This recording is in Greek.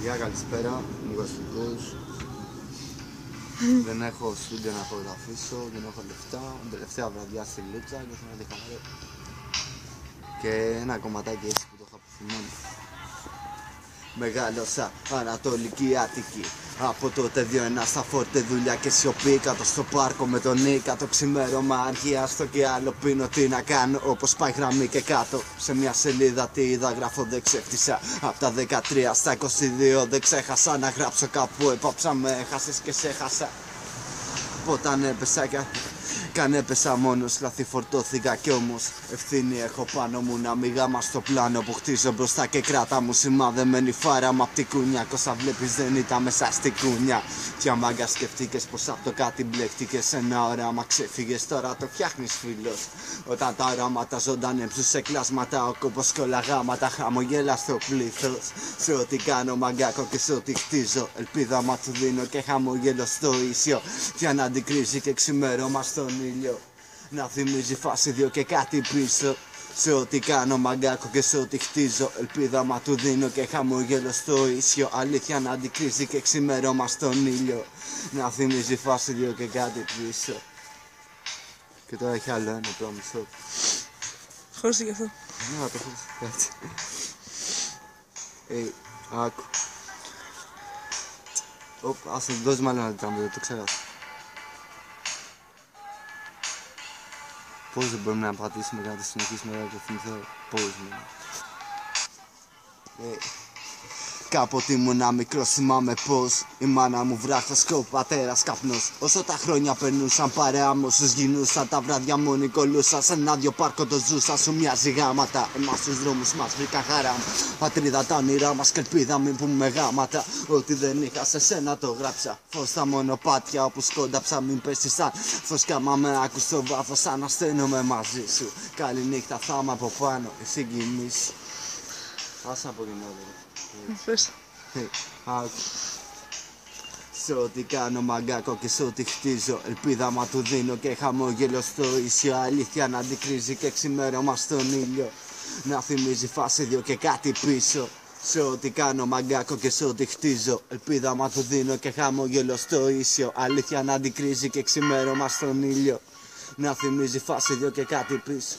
Παιδιά, καλησπέρα, Νίκος Φυκούς. Δεν έχω στούντιο να φωτογραφίσω, δεν έχω λεφτά. Τελευταία βραδιά στη Λούτσα και θέλω να τη χαρώ. Και ένα κομματάκι έτσι που το είχα αποφημώνει. Μεγάλωσα Ανατολική Αττική. Από τότε 2-1 στα φόρτε, δουλειά και σιωπή. Κάτω στο πάρκο με τον Νίκα. Το ξημέρωμα αρχεία στο και άλλο πίνω. Τι να κάνω, όπως πάει γραμμή και κάτω. Σε μια σελίδα τι είδα, γράφω δεν ξέφτισα. Απ' τα 13 στα 22 δεν ξέχασα να γράψω κάπου. Έπαψα με έχασες και σε έχασα. Όταν έπεσα καν έπεσα μόνος, λάθη φορτώθηκα κι όμως ευθύνη έχω πάνω μου να μην γάμα στο πλάνο που χτίζω μπροστά και κράτα μου σημαδεμένη φάρα μ' απ' την κούνια. Κι όσα βλέπεις δεν ήταν μέσα στη κούνια. Κι αμάγκα σκεφτήκες πως απ' το κάτι μπλέχτηκες ένα όραμα ξέφυγες, τώρα το φτιάχνεις φίλος. Όταν τα οράματα ζωντανέψουν σε κλάσματα, ο κόπος και όλα γάματα χαμογέλα στο πλήθος. Σε ό,τι κάνω μαγκάκο και σε ό,τι χτίζω, ελπίδα μα του δίνω και χαμογέλο στο ίσιο. Για να αντικρίζει και ξημέρωμα στον ήλιο. Να θυμίζει φάση 2 και κάτι πίσω. Σε ό,τι κάνω μαγκάκο και σε ό,τι χτίζω, ελπίδα μα του δίνω και χαμογέλο στο ίσιο. Αλήθεια να αντικρίζει και ξημέρωμα στον ήλιο. Να θυμίζει φάση 2 και κάτι πίσω. Και τώρα έχει άλλο ένα πρώτο μισό. Χωρίστε και αυτό. Ναι, το χωρίστε έτσι. Άκου. Ας το δώσει μάλλον ένα λεπτά, το ξέχασα. Πώς δεν μπορούμε να πατήσουμε και να το συνεχίσουμε να το θυμηθώ. Πώς ναι. Κάποτε ήμουνα μικρός, θυμάμαι πως η μάνα μου βράχος και ο πατέρας καπνός. Όσο τα χρόνια περνούσαν παρέα μου όσους γινούσαν, τα βράδια μόνοι κολούσαν. Σε ένα-δυο πάρκο το ζούσα, σου μοιάζει γάματα. Εμάς στους δρόμους μας βρήκα χαρά μου. Πατρίδα τα όνειρά μας και ελπίδα μην πούμε γάματα. Ό,τι δεν είχα σε σένα το γράψα. Φως στα μονοπάτια όπου σκόνταψα μην πέσεις σαν φως κι άμα με άκους στο βάθος ανασταίνομαι μαζί σου. Καλή νύχτα θα είμαι από πάνω, εσύ κοιμήσου. Άσε από την ώρα. Πες. Σε ό,τι κάνω μαγκάκο και σε ό,τι χτίζω, ελπίδα μα του δίνω και χαμόγελο στο ίσιο. Αλήθεια να αντικρίζει και ξημέρωμα στον ήλιο. Να θυμίζει φάση 2 και κάτι πίσω. Σε ό,τι κάνω μαγκάκο και σε ό,τι χτίζω, ελπίδα μα του δίνω και χαμόγελο στο ίσιο. Αλήθεια να αντικρίζει και ξημέρωμα στον ήλιο. Να θυμίζει φάση 2 και κάτι πίσω.